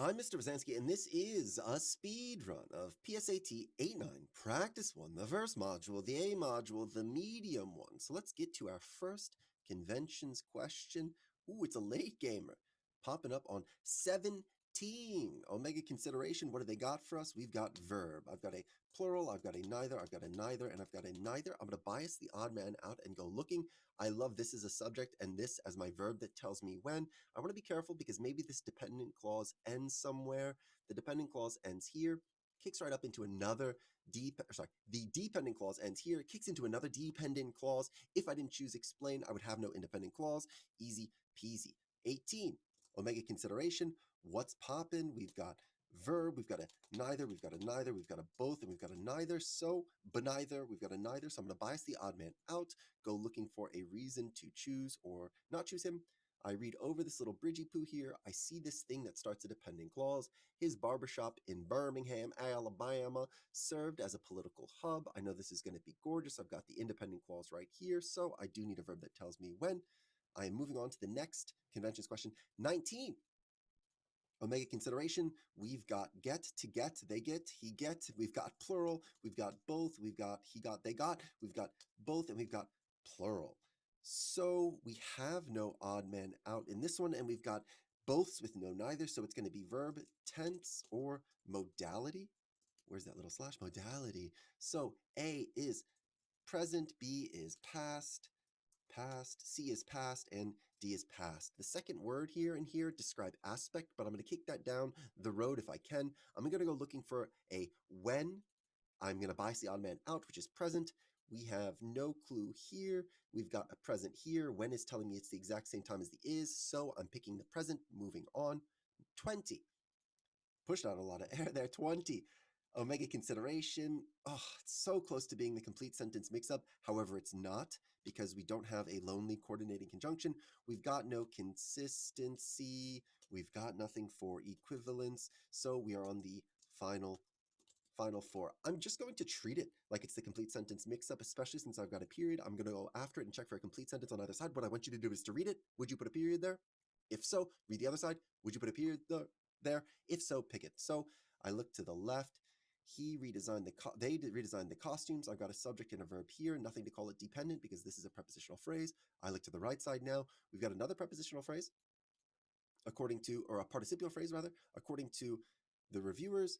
I'm Mr. Vazansky, and this is a speed run of PSAT 8-9, Practice 1, the first module, the A module, the medium one. So let's get to our first conventions question. Ooh, it's a late gamer, popping up on 17. Omega consideration, what do they got for us? We've got verb. I've got a plural, I've got a neither, I've got a neither, and I've got a neither. I'm going to bias the odd man out and go looking. I love this as a subject and this as my verb that tells me when. I want to be careful because maybe this dependent clause ends somewhere. The dependent clause ends here, kicks right up into another the dependent clause ends here, kicks into another dependent clause. If I didn't choose explain, I would have no independent clause. Easy peasy. 18. Omega consideration. What's poppin'? We've got verb, we've got a neither, we've got a neither, we've got a both, and we've got a neither. So, but neither, we've got a neither. So I'm going to bias the odd man out, go looking for a reason to choose or not choose him. I read over this little bridgy poo here. I see this thing that starts a dependent clause. His barbershop in Birmingham, Alabama, served as a political hub. I know this is going to be gorgeous. I've got the independent clause right here, so I do need a verb that tells me when. I am moving on to the next conventions question. 19. Omega consideration, we've got get, to get, they get, he get, we've got plural, we've got both, we've got he got, they got, we've got both, and we've got plural. So we have no odd man out in this one, and we've got boths with no neither, so it's going to be verb, tense, or modality. Where's that little slash? Modality. So A is present, B is past, C is past, and D is past. The second word here and here describe aspect, but I'm going to kick that down the road if I can. I'm going to go looking for a when. I'm going to bias the odd man out, which is present. We have no clue here. We've got a present here. When is telling me it's the exact same time as the is, so I'm picking the present, moving on. 20. Pushed out a lot of air there. 20. Omega consideration. Oh, it's so close to being the complete sentence mix-up. However, it's not because we don't have a lonely coordinating conjunction. We've got no consistency. We've got nothing for equivalence. So we are on the final four. I'm just going to treat it like it's the complete sentence mix-up, especially since I've got a period. I'm going to go after it and check for a complete sentence on either side. What I want you to do is to read it. Would you put a period there? If so, read the other side. Would you put a period there? If so, pick it. So I look to the left. They redesigned the costumes. I've got a subject and a verb here, nothing to call it dependent because this is a prepositional phrase. I look to the right side now. We've got another prepositional phrase, or a participial phrase rather, according to the reviewers.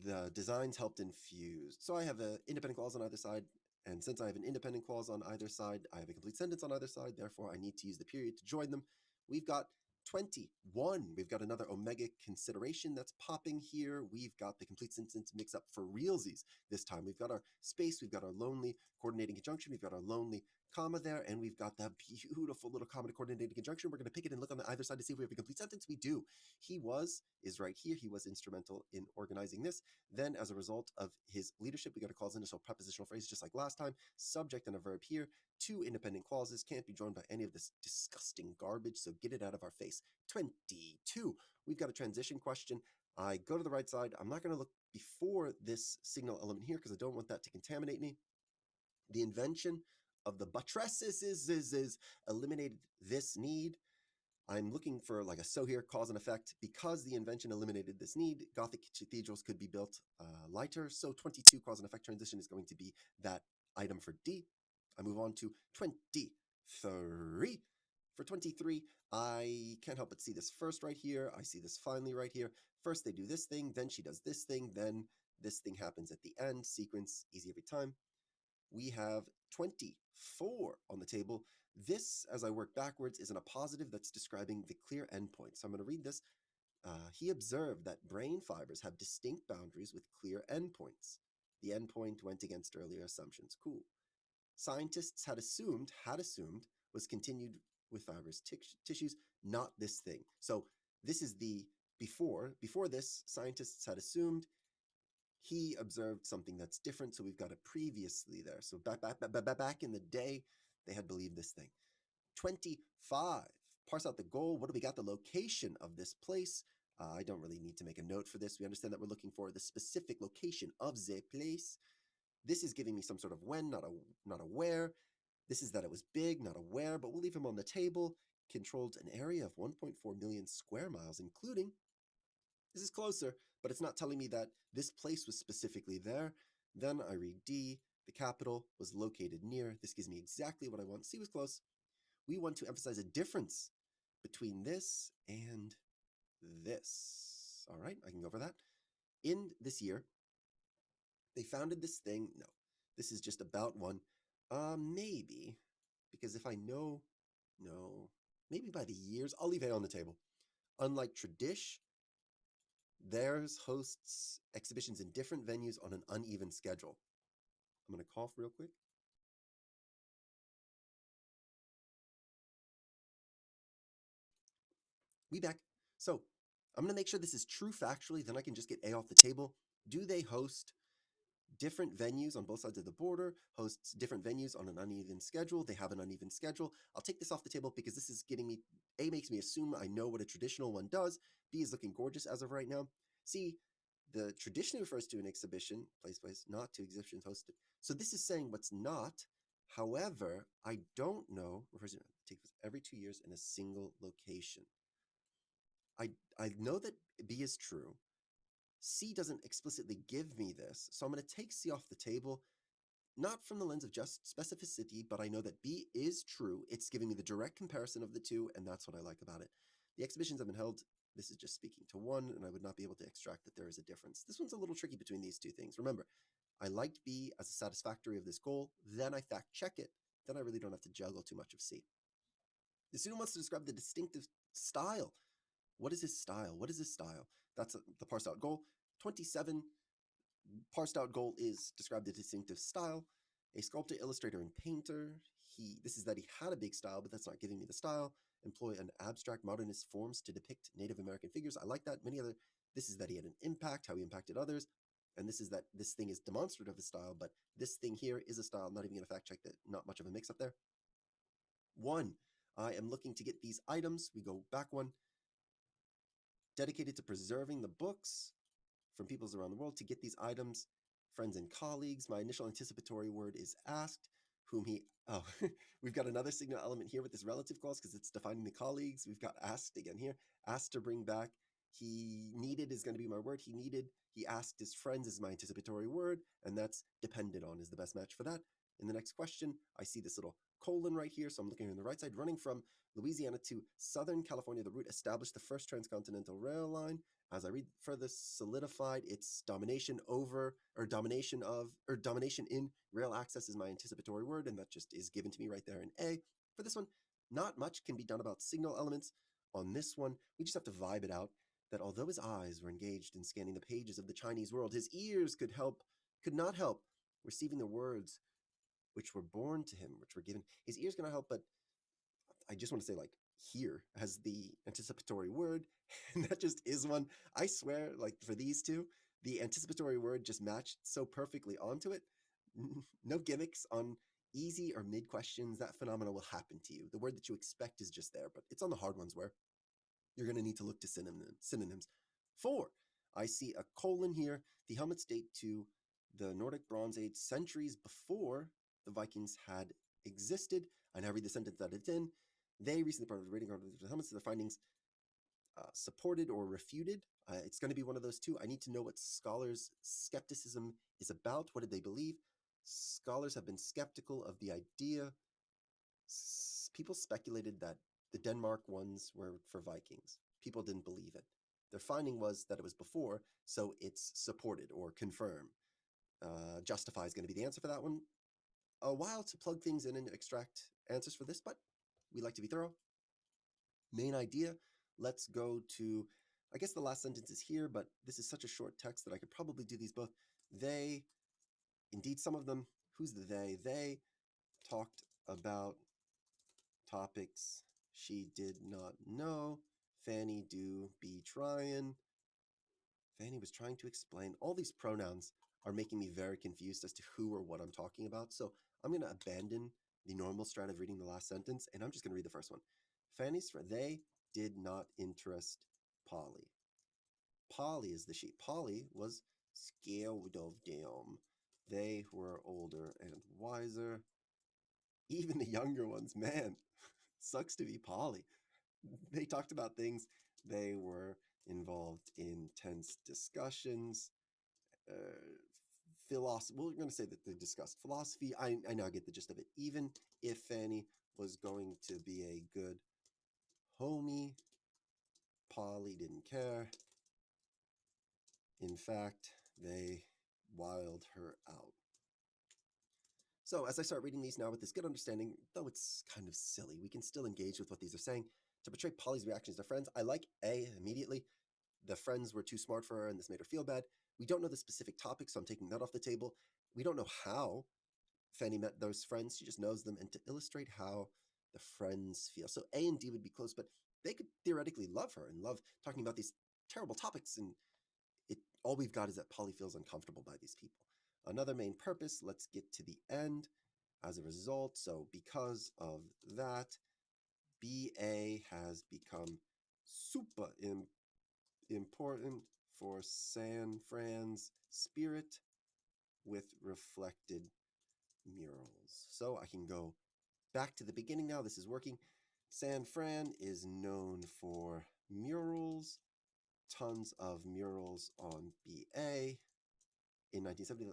The designs helped infuse. So I have an independent clause on either side, and since I have an independent clause on either side, I have a complete sentence on either side, therefore I need to use the period to join them. We've got 21. We've got another omega consideration that's popping here. We've got the complete sentence mix up for realsies this time. We've got our space, we've got our lonely coordinating conjunction, we've got our lonely comma there, and we've got that beautiful little comma to coordinating conjunction. We're going to pick it and look on the either side to see if we have a complete sentence. We do. He is right here. He was instrumental in organizing this. Then, as a result of his leadership, we got a clause in, so prepositional phrase just like last time. Subject and a verb here. 2 independent clauses, can't be joined by any of this disgusting garbage, so get it out of our face. 22. We've got a transition question. I go to the right side. I'm not going to look before this signal element here because I don't want that to contaminate me. The invention of the buttresses is eliminated this need. I'm looking for like a so here, cause and effect. Because the invention eliminated this need, Gothic cathedrals could be built lighter. So 22 cause and effect transition is going to be that item for D. I move on to 23. For 23, I can't help but see this first right here. I see this finally right here. First they do this thing, then she does this thing, then this thing happens at the end. Sequence, easy every time. We have 24 on the table. This, as I work backwards, is in a positive that's describing the clear endpoint. So I'm going to read this. He observed that brain fibers have distinct boundaries with clear endpoints. The endpoint went against earlier assumptions. Cool. Scientists had assumed was continued with fibrous tissues, not this thing. So this is the before. Before this, scientists had assumed. He observed something that's different, so we've got a previously there. So back in the day, they had believed this thing. 25. Parse out the goal. What do we got? The location of this place. I don't really need to make a note for this. We understand that we're looking for the specific location of the place. This is giving me some sort of when, not a where. This is that it was big, not a where, but we'll leave him on the table. Controlled an area of 1.4 million square miles, including This is closer, but it's not telling me that this place was specifically there. Then I read D. The capital was located near. This gives me exactly what I want. C was close. We want to emphasize a difference between this and this. All right, I can go for that. In this year, they founded this thing. No, this is just about one. Maybe, because if I know, no, maybe by the years, I'll leave A on the table. Unlike Tradish, theirs hosts exhibitions in different venues on an uneven schedule. I'm going to cough real quick. We back. So I'm going to make sure this is true factually, then I can just get A off the table. Do they host different venues on both sides of the border, hosts different venues on an uneven schedule? They have an uneven schedule. I'll take this off the table because this is getting me, A makes me assume I know what a traditional one does. B is looking gorgeous as of right now. C, the traditionally refers to an exhibition, place, not to exhibitions hosted. So this is saying what's not. However, I don't know, refers to take place every 2 years in a single location. I know that B is true. C doesn't explicitly give me this, so I'm going to take C off the table, not from the lens of just specificity, but I know that B is true. It's giving me the direct comparison of the two, and that's what I like about it. The exhibitions have been held. This is just speaking to one, and I would not be able to extract that there is a difference. This one's a little tricky between these two things. Remember, I liked B as a satisfactory of this goal, then I fact check it, then I really don't have to juggle too much of C. The student wants to describe the distinctive style. What is his style? What is his style? That's the parsed out goal. 27 parsed out goal is describe the distinctive style. A sculptor, illustrator, and painter. This is that he had a big style, but that's not giving me the style. Employ an abstract modernist forms to depict Native American figures. I like that. This is that he had an impact, how he impacted others. And this is that this thing is demonstrative of style, but this thing here is a style. I'm not even going to fact check that. Not much of a mix up there. 1, I am looking to get these items. We go back 1. Dedicated to preserving the books from peoples around the world to get these items, friends and colleagues. My initial anticipatory word is asked, whom he, oh, we've got another signal element here with this relative clause because it's defining the colleagues. We've got asked again here, asked to bring back. He needed is going to be my word. He asked his friends is my anticipatory word, and that's depended on is the best match for that. In the next question, I see this little colon right here, so I'm looking on the right side, running from Louisiana to Southern California. The route established the first transcontinental rail line. As I read further, solidified its domination in rail access is my anticipatory word, and that just is given to me right there in A. For this one, not much can be done about signal elements. On this one, we just have to vibe it out that although his eyes were engaged in scanning the pages of the Chinese world, his ears could not help receiving the words which were born to him, which were given. His ears cannot help but, I just want to say, like, here as the anticipatory word, and that just is one. I swear, like, for these two, the anticipatory word just matched so perfectly onto it. No gimmicks on easy or mid questions. That phenomena will happen to you. The word that you expect is just there, but it's on the hard ones where you're going to need to look to synonyms. 4, I see a colon here. The helmets date to the Nordic Bronze Age, centuries before the Vikings had existed. I now read the sentence that it's in. They recently part of the rating of the helmets. Their findings supported or refuted. It's going to be one of those two. I need to know what scholars' skepticism is about. What did they believe? Scholars have been skeptical of the idea. People speculated that the Denmark ones were for Vikings. People didn't believe it. Their finding was that it was before, so it's supported or confirmed. Justify is going to be the answer for that one. A while to plug things in and extract answers for this, but we like to be thorough. Main idea, let's go to, I guess the last sentence is here, but this is such a short text that I could probably do these both. They, indeed some of them, who's the they? They talked about topics she did not know. Fanny do be trying. Fanny was trying to explain. All these pronouns are making me very confused as to who or what I'm talking about. So I'm going to abandon the normal strat of reading the last sentence, and I'm just going to read the first one. Fanny's friend, they did not interest Polly. Polly is the she. Polly was scared of them. They were older and wiser. Even the younger ones, man, sucks to be Polly. They talked about things they were involved in intense discussions. Philosophy. We're going to say that they discussed philosophy. I now get the gist of it. Even if Fanny was going to be a good homie, Polly didn't care. In fact, they wiled her out. So as I start reading these now with this good understanding, though it's kind of silly, we can still engage with what these are saying. To portray Polly's reactions to friends, I like A immediately. The friends were too smart for her and this made her feel bad. We don't know the specific topic, so I'm taking that off the table. We don't know how Fanny met those friends. She just knows them. And to illustrate how the friends feel. So A and D would be close, but they could theoretically love her and love talking about these terrible topics. And all we've got is that Polly feels uncomfortable by these people. Another main purpose, let's get to the end as a result. So because of that, BA has become super important for San Fran's spirit with reflected murals. So I can go back to the beginning now. This is working. San Fran is known for murals, tons of murals on BA. In 1970,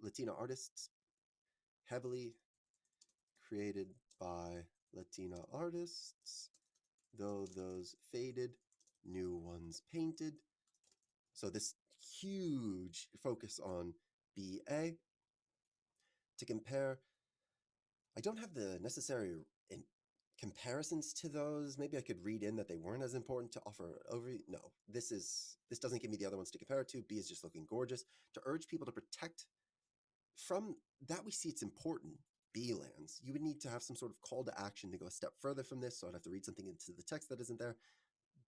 Latina artists, heavily created by Latina artists, though those faded, new ones painted. So this huge focus on BA. To compare, I don't have the necessary comparisons to those. Maybe I could read in that they weren't as important to offer over. No, this doesn't give me the other ones to compare it to. B is just looking gorgeous. To urge people to protect from that, we see it's important. B lands. You would need to have some sort of call to action to go a step further from this. So I'd have to read something into the text that isn't there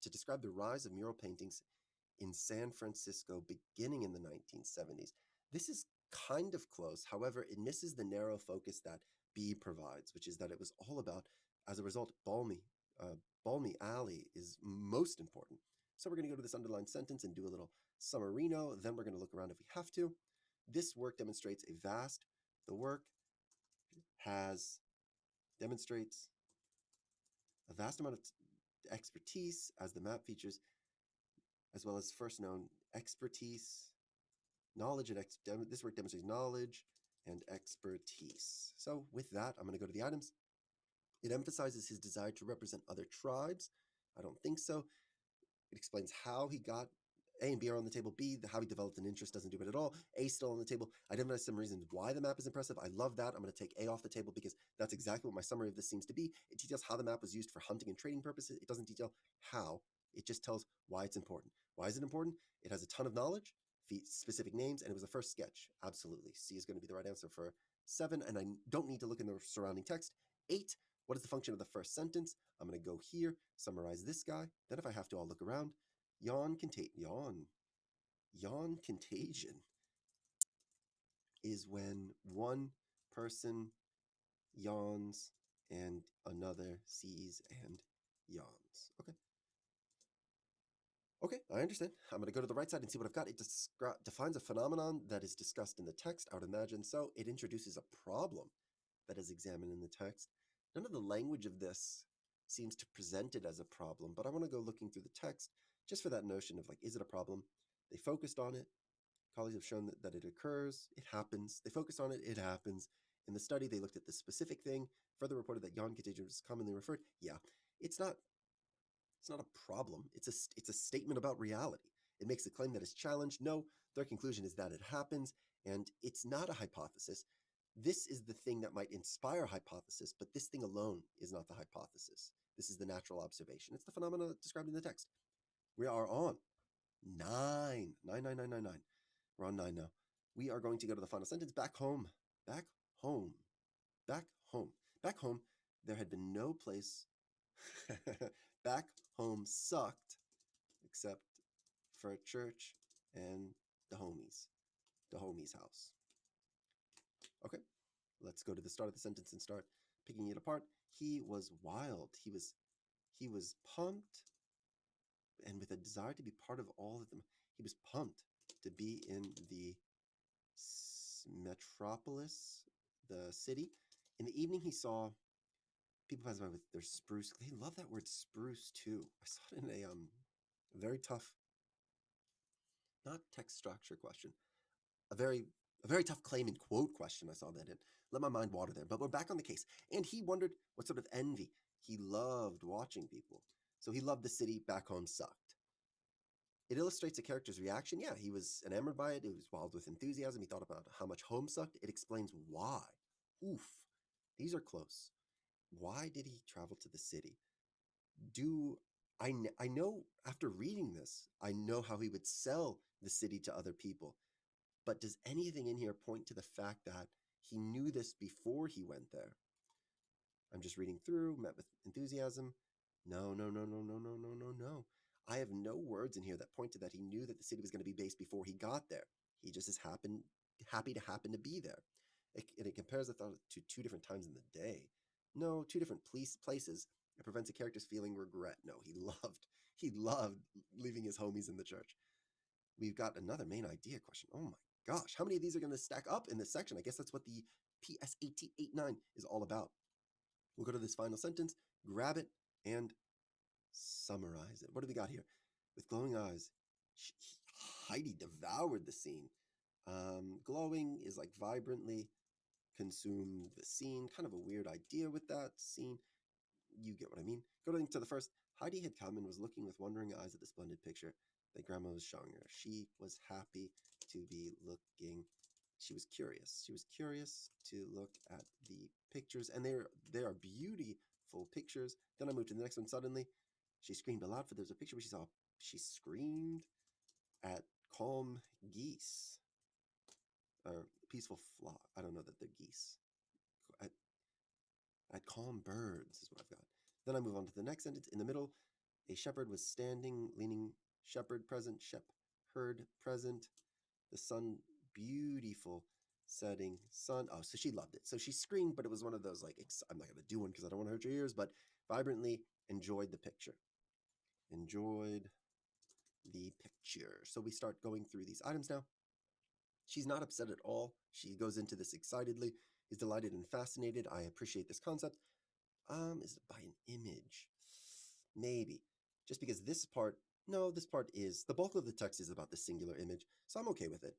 to describe the rise of mural paintings in San Francisco beginning in the 1970s. This is kind of close. However, it misses the narrow focus that B provides, which is that it was all about, as a result, Balmy Alley is most important. So we're going to go to this underlined sentence and do a little summarino. Then we're going to look around if we have to. This work demonstrates the work demonstrates a vast amount of expertise as the map features, as well as first known expertise, knowledge, and this work demonstrates knowledge and expertise. So with that, I'm going to go to the items. It emphasizes his desire to represent other tribes. I don't think so. It explains how he got A and B are on the table. B, how he developed an interest doesn't do it at all. A still on the table. I identify some reasons why the map is impressive. I love that. I'm going to take A off the table because that's exactly what my summary of this seems to be. It details how the map was used for hunting and trading purposes. It doesn't detail how. It just tells why it's important. Why is it important? It has a ton of knowledge, specific names, and it was a first sketch. Absolutely. C is going to be the right answer for 7, and I don't need to look in the surrounding text. 8, what is the function of the first sentence? I'm going to go here, summarize this guy. Then if I have to, I'll look around. Yawn contagion is when one person yawns and another sees and yawns. Okay, I understand. I'm going to go to the right side and see what I've got. It defines a phenomenon that is discussed in the text, I would imagine. So it introduces a problem that is examined in the text. None of the language of this seems to present it as a problem, but I want to go looking through the text just for that notion of like, is it a problem? They focused on it. Colleagues have shown that it occurs. It happens. They focused on it. It happens. In the study, they looked at the specific thing, further reported that yawn contagion is commonly referred. Yeah, it's not a problem. It's a statement about reality. It makes a claim that is challenged. No, their conclusion is that it happens, and it's not a hypothesis. This is the thing that might inspire a hypothesis, but this thing alone is not the hypothesis. This is the natural observation. It's the phenomena described in the text. We are on 9. We're on 9 now. We are going to go to the final sentence. Back home. Back home. Back home. Back home, there had been no place. Back home sucked, except for a church and the homies' house. Okay, let's go to the start of the sentence and start picking it apart. He was wild. He was pumped, and with a desire to be part of all of them. He was pumped to be in the metropolis, the city. In the evening, he saw people pass by with their spruce. They love that word spruce too. I saw it in a very tough not text structure question. A very tough claim and quote question. I saw that in. Let my mind water there. But we're back on the case. And he wondered what sort of envy. He loved watching people. So he loved the city. Back home sucked. It illustrates a character's reaction. Yeah, he was enamored by it. It was wild with enthusiasm. He thought about how much home sucked. It explains why. Oof. These are close. Why did he travel to the city? Do I know after reading this, I know how he would sell the city to other people. But does anything in here point to the fact that he knew this before he went there? I'm just reading through, met with enthusiasm. No, no, no, no, no, no, no, no, no. I have no words in here that point to that he knew that the city was going to be based before he got there. He just is happy to happen to be there. And it compares the thought to two different times in the day. No, two different places. It prevents a character's feeling regret. No, he loved leaving his homies in the church. We've got another main idea question. Oh my gosh, how many of these are going to stack up in this section? I guess that's what the PSAT 89 is all about. We'll go to this final sentence, grab it, and summarize it. What do we got here? With glowing eyes, Heidi devoured the scene. Glowing is like vibrantly consume the scene. Kind of a weird idea with that scene. You get what I mean. Going to the first, Heidi had come and was looking with wondering eyes at the splendid picture that Grandma was showing her. She was happy to be looking. She was curious. She was curious to look at the pictures, and they are beautiful pictures. Then I moved to the next one. Suddenly, she screamed aloud, for there's a picture where she saw. She screamed at calm geese, or peaceful flock. I don't know that they're geese. At, at calm birds is what I've got. Then I move on to the next sentence. In the middle, a shepherd was standing, leaning. Shepherd present, herd present. The sun, beautiful setting sun. Oh, so she loved it. So she screamed, but it was one of those like, I'm not going to do one because I don't want to hurt your ears, but vibrantly enjoyed the picture. Enjoyed the picture. So we start going through these items now. She's not upset at all. She goes into this excitedly, is delighted and fascinated. I appreciate this concept. Is it by an image? Maybe. Just because this part, no, this part is, the bulk of the text is about the singular image, so I'm okay with it.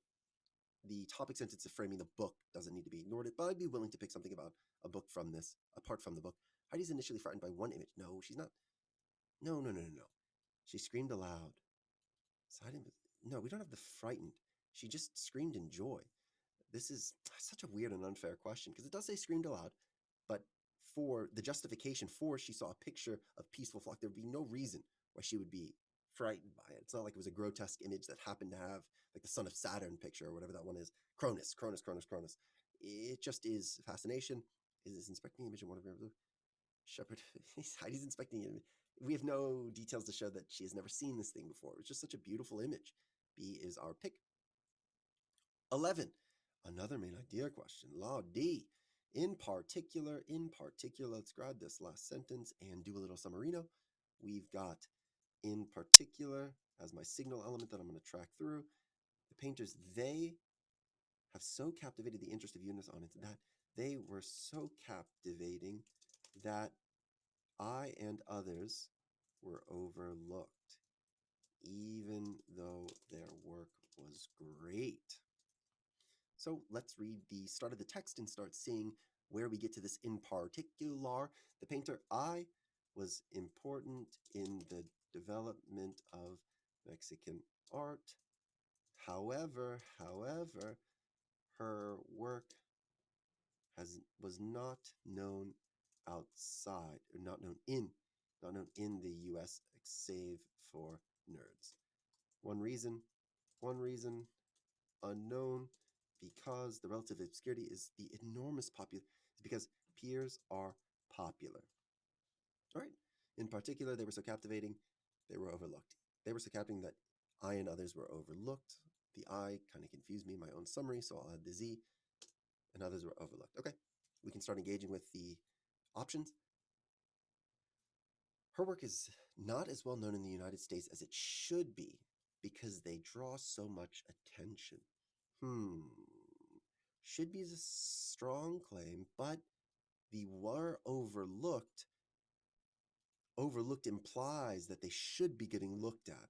The topic sentence of framing the book doesn't need to be ignored, but I'd be willing to pick something about a book from this, apart from the book. Heidi's initially frightened by one image. No, she's not. No, no, no, no, no. She screamed aloud. No, we don't have the frightened. She just screamed in joy. This is such a weird and unfair question because it does say screamed aloud, but for the justification for she saw a picture of peaceful flock, there would be no reason why she would be frightened by it. It's not like it was a grotesque image that happened to have like the son of Saturn picture or whatever that one is. Cronus. It just is fascination. Is inspecting the image of one of your shepherd. Heidi's inspecting it. We have no details to show that she has never seen this thing before. It's just such a beautiful image. B is our pick. 11. Another main idea question. Law D. In particular, let's grab this last sentence and do a little summarino. We've got in particular as my signal element that I'm going to track through. The painters, they have so captivated the interest of Eunice on it that they were so captivating that I and others were overlooked, even though their work was great. So let's read the start of the text and start seeing where we get to this in particular. The painter I was important in the development of Mexican art. However, her work was not known outside, or not known in the U.S. save for nerds. One reason unknown, because the relative obscurity is the enormous because peers are popular. All right. In particular, they were so captivating, they were overlooked. They were so captivating that I and others were overlooked. The I kind of confused me in my own summary, so I'll add the Z, and others were overlooked. Okay, we can start engaging with the options. Her work is not as well known in the United States as it should be because they draw so much attention. Should be a strong claim, but the were overlooked implies that they should be getting looked at.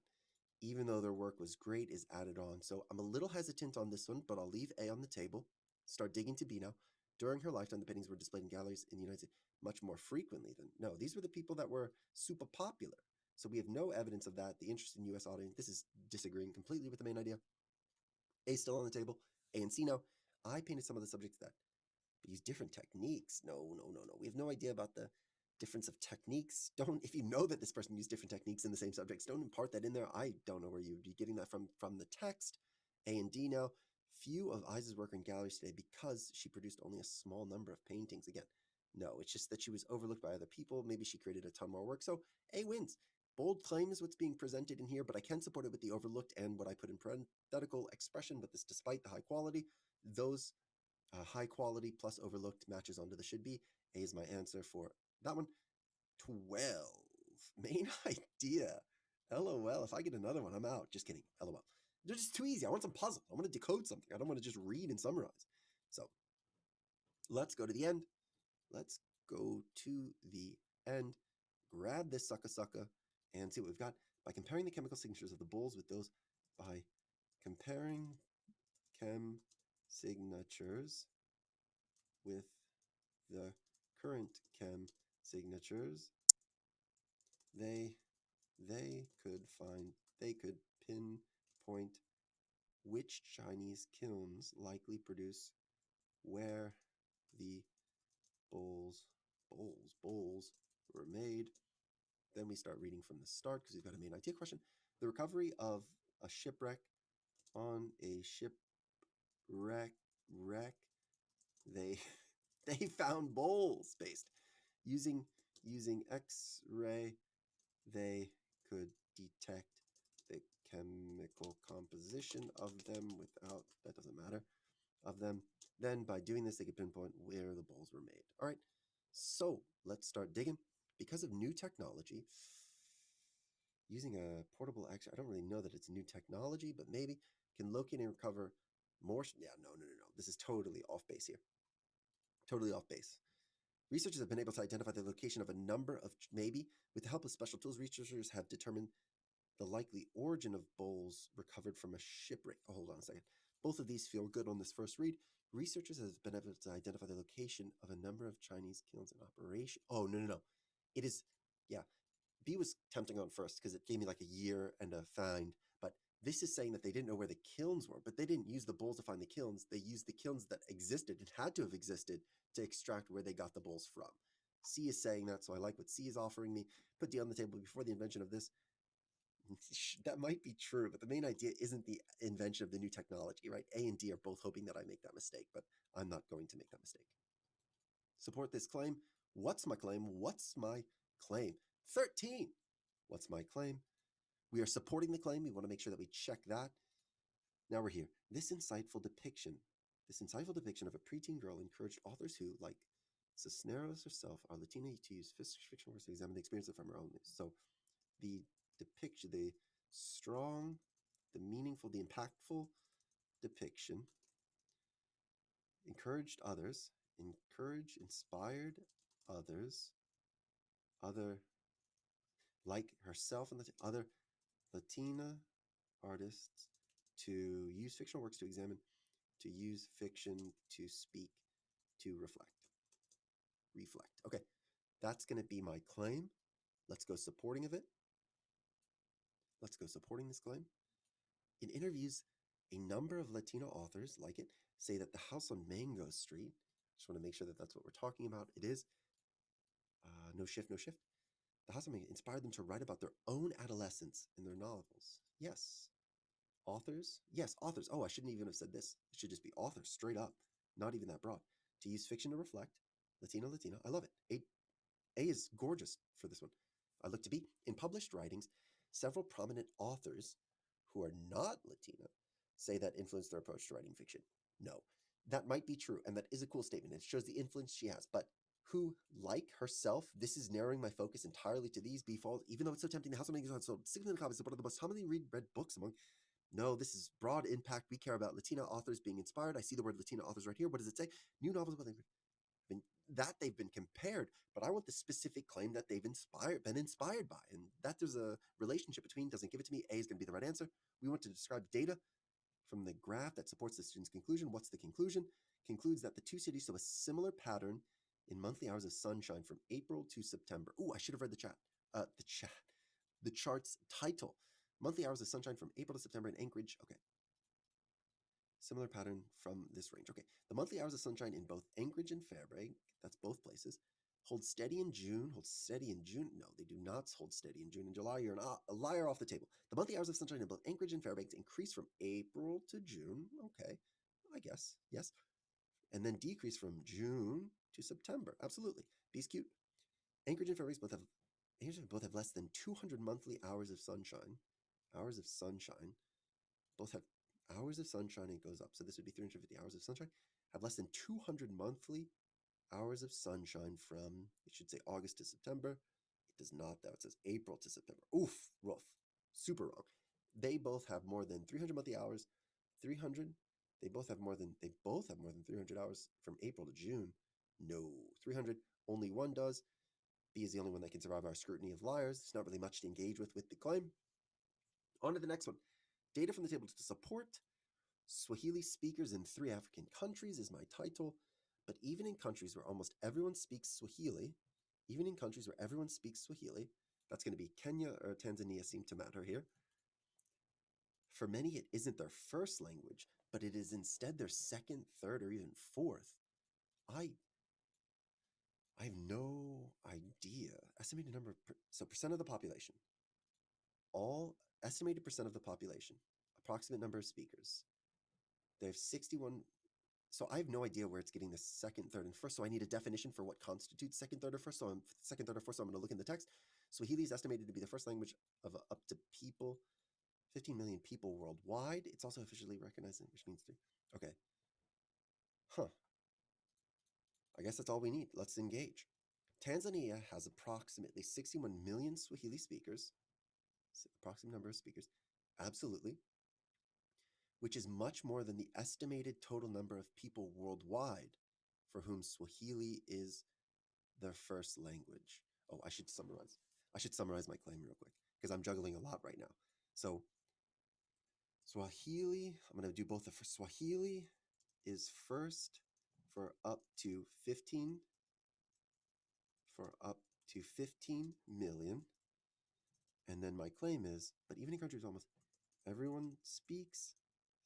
even though their work was great, is added on. So I'm a little hesitant on this one, but I'll leave A on the table. Start digging to B now. During her lifetime, the paintings were displayed in galleries in the United States much more frequently than. No, these were the people that were super popular. So we have no evidence of that. The interest in U.S. audience, this is disagreeing completely with the main idea. A still on the table. A and C now. I painted some of the subjects that use different techniques. No. We have no idea about the difference of techniques. Don't, if you know that this person used different techniques in the same subjects, don't impart that in there. I don't know where you'd be getting that from the text. A and D now. Few of Isa's work in galleries today because she produced only a small number of paintings. Again, no, it's just that she was overlooked by other people. Maybe she created a ton more work. So A wins. Bold claim is what's being presented in here, but I can support it with the overlooked and what I put in parenthetical expression, but this despite the high quality. Those high quality plus overlooked matches onto the should be. A is my answer for that one. 12. Main idea. LOL. If I get another one, I'm out. Just kidding. LOL. They're just too easy. I want some puzzle. I want to decode something. I don't want to just read and summarize. So let's go to the end. Let's go to the end. Grab this sucka and see what we've got. By comparing the chemical signatures of the bulls with those, by comparing chem signatures with the current chem signatures, they could pinpoint which Chinese kilns likely produce where the bowls were made. Then we start reading from the start because we've got a main idea question. The recovery of a shipwreck on a shipwreck, they found bowls based using X-ray. They could detect the chemical composition of them without, that doesn't matter, of them. Then by doing this, they could pinpoint where the bowls were made. All right, so let's start digging. Because of new technology, using a portable X-ray, I don't really know that it's new technology, but maybe can locate and recover more. Yeah, no. This is totally off base here. Totally off base. Researchers have been able to identify the location of a number of, maybe, with the help of special tools, researchers have determined the likely origin of bowls recovered from a shipwreck. Oh, hold on a second. Both of these feel good on this first read. Researchers have been able to identify the location of a number of Chinese kilns in operation. Oh, no. It is, yeah. B was tempting on first because it gave me like a year and a find, but this is saying that they didn't know where the kilns were, but they didn't use the bowls to find the kilns. They used the kilns that existed and had to have existed to extract where they got the bowls from. C is saying that, so I like what C is offering me. Put D on the table before the invention of this. That might be true, but the main idea isn't the invention of the new technology, right? A and D are both hoping that I make that mistake, but I'm not going to make that mistake. Support this claim. What's my claim? What's my claim? 13. What's my claim? We are supporting the claim. We want to make sure that we check that. Now we're here. This insightful depiction of a preteen girl encouraged authors who, like Cisneros herself, are Latina to use fictional works to examine the experience from her own. So the depiction, the strong, the meaningful, the impactful depiction inspired others, like herself and other Latina artists to use fictional works to examine, to use fiction to speak, to reflect. Okay, that's going to be my claim. Let's go supporting of it. Let's go supporting this claim. In interviews, a number of Latino authors like it say that the house on Mango Street, just want to make sure that that's what we're talking about. It is. No shift. The house on Mango inspired them to write about their own adolescence in their novels. Yes. Authors? Yes, authors. Oh, I shouldn't even have said this. It should just be authors, straight up. Not even that broad. To use fiction to reflect. Latino. I love it. A is gorgeous for this one. I look to B. In published writings, several prominent authors who are not Latina say that influenced their approach to writing fiction. No, that might be true, and that is a cool statement. It shows the influence she has, but who, like herself, this is narrowing my focus entirely to these B falls, even though it's so tempting. The House of Mango has sold 6 million copies of one of the most commonly read books among. No, this is broad impact. We care about Latina authors being inspired. I see the word Latina authors right here. What does it say? New novels about that they've been compared, but I want the specific claim that they've been inspired by, and that there's a relationship between doesn't give it to me. A is going to be the right answer. We want to describe data from the graph that supports the student's conclusion. What's the conclusion? Concludes that the two cities show a similar pattern in monthly hours of sunshine from April to September. Oh, I should have read the chart's title. Monthly hours of sunshine from April to September in Anchorage. Okay. Similar pattern from this range. Okay. The monthly hours of sunshine in both Anchorage and Fairbanks, that's both places, hold steady in June. Hold steady in June. No, they do not hold steady in June and July. You're a liar off the table. The monthly hours of sunshine in both Anchorage and Fairbanks increase from April to June. Okay. I guess. Yes. And then decrease from June to September. Absolutely. B's cute. Anchorage and Fairbanks both have less than 200 monthly hours of sunshine. Hours of sunshine. Both have hours of sunshine, and it goes up. So this would be 350 hours of sunshine. Have less than 200 monthly hours of sunshine from, it should say August to September. It does not, though. It says April to September. Oof, rough. Super wrong. They both have more than 300 monthly hours. 300. They both have more than 300 hours from April to June. No, 300. Only one does. B is the only one that can survive our scrutiny of liars. There's not really much to engage with the claim. On to the next one. Data from the table to support Swahili speakers in 3 African countries is my title. But even in countries where almost everyone speaks Swahili, that's going to be Kenya or Tanzania seem to matter here. For many, it isn't their first language, but it is instead their second, third, or even fourth. I have no idea. Estimated number, so percent of the population. All estimated percent of the population. Approximate number of speakers. They have 61. So I have no idea where it's getting the second, third, and first. So I need a definition for what constitutes second, third, or first. So I'm second, third, or first. So I'm going to look in the text. Swahili is estimated to be the first language of up to 15 million people worldwide. It's also officially recognized, which means 3. Okay. Huh. I guess that's all we need. Let's engage. Tanzania has approximately 61 million Swahili speakers. Approximate number of speakers. Absolutely. Which is much more than the estimated total number of people worldwide for whom Swahili is their first language. Oh, I should summarize my claim real quick because I'm juggling a lot right now. So Swahili, I'm going to do both. The Swahili is first for up to 15 million. And then my claim is, but even in countries almost everyone speaks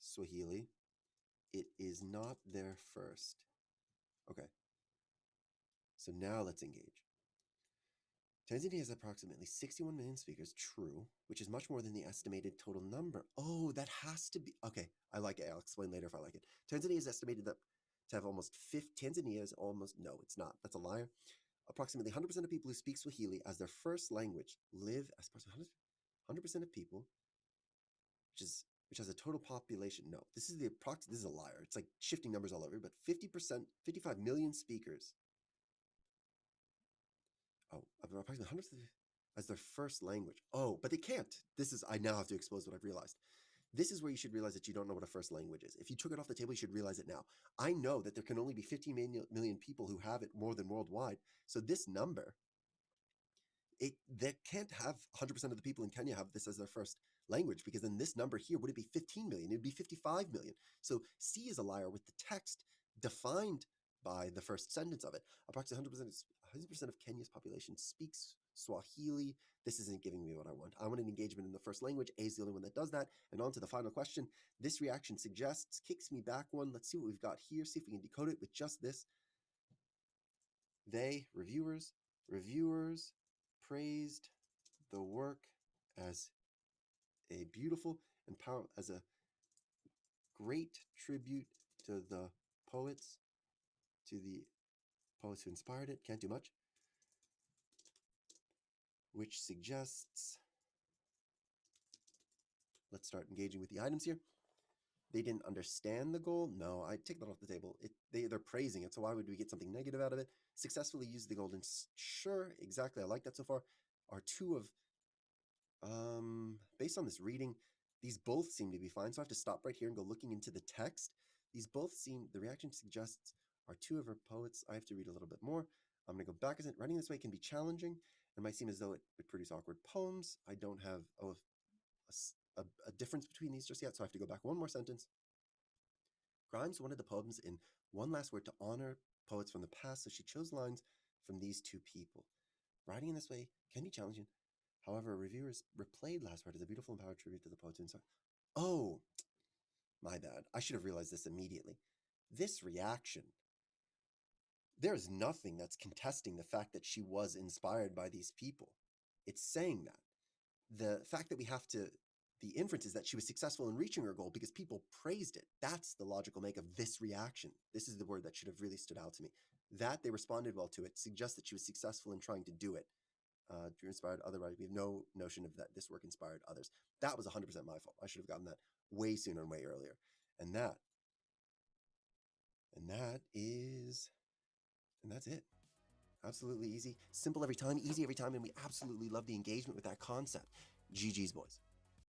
Swahili, it is not their first. Okay. So now let's engage. Tanzania has approximately 61 million speakers, true, which is much more than the estimated total number. Oh, that has to be, okay, I like it. I'll explain later if I like it. Tanzania is estimated to have almost 50, Tanzania is almost, no, it's not. That's a liar. Approximately 100% of people who speak Swahili as their first language live as 100% of people, which has a total population. No, this is a liar. It's like shifting numbers all over, but 50%, 55 million speakers. Oh, approximately 100% as their first language. Oh, but they can't. I now have to expose what I've realized. This is where you should realize that you don't know what a first language is. If you took it off the table, you should realize it now. I know that there can only be 15 million people who have it more than worldwide. So this number, they can't have 100% of the people in Kenya have this as their first language, because then this number here, would it be 15 million? It would be 55 million. So C is a liar with the text defined by the first sentence of it. Approximately 100% of Kenya's population speaks Swahili. This isn't giving me what I want. I want an engagement in the first language. A is the only one that does that. And on to the final question. This reaction suggests, kicks me back one. Let's see what we've got here. See if we can decode it with just this. They, reviewers, praised the work as a beautiful and powerful, as a great tribute to the poets who inspired it. Can't do much. Which suggests, let's start engaging with the items here. They didn't understand the goal. No, I take that off the table. They're praising it, so why would we get something negative out of it? Successfully used the golden. Sure, exactly. I like that so far. Are two of, based on this reading, these both seem to be fine. So I have to stop right here and go looking into the text. These both seem, the reaction suggests are two of her poets. I have to read a little bit more. I'm going to go back. Writing this way can be challenging and might seem as though it would produce awkward poems. I don't have a difference between these just yet, so I have to go back one more sentence. Grimes wanted the poems in one last word to honor poets from the past, so she chose lines from these two people. Writing in this way can be challenging. However, reviewers replayed Last Word as a beautiful and powerful tribute to the poets inside. Oh, my bad. I should have realized this immediately. This reaction, there's nothing that's contesting the fact that she was inspired by these people. It's saying that. The fact that the inference is that she was successful in reaching her goal because people praised it. That's the logical make of this reaction. This is the word that should have really stood out to me. That they responded well to it suggests that she was successful in trying to do it. Drew inspired other writers. We have no notion of that this work inspired others. That was 100% my fault. I should have gotten that way sooner and way earlier. And that's it. Absolutely easy. Simple every time, easy every time, and we absolutely love the engagement with that concept. GG's, boys.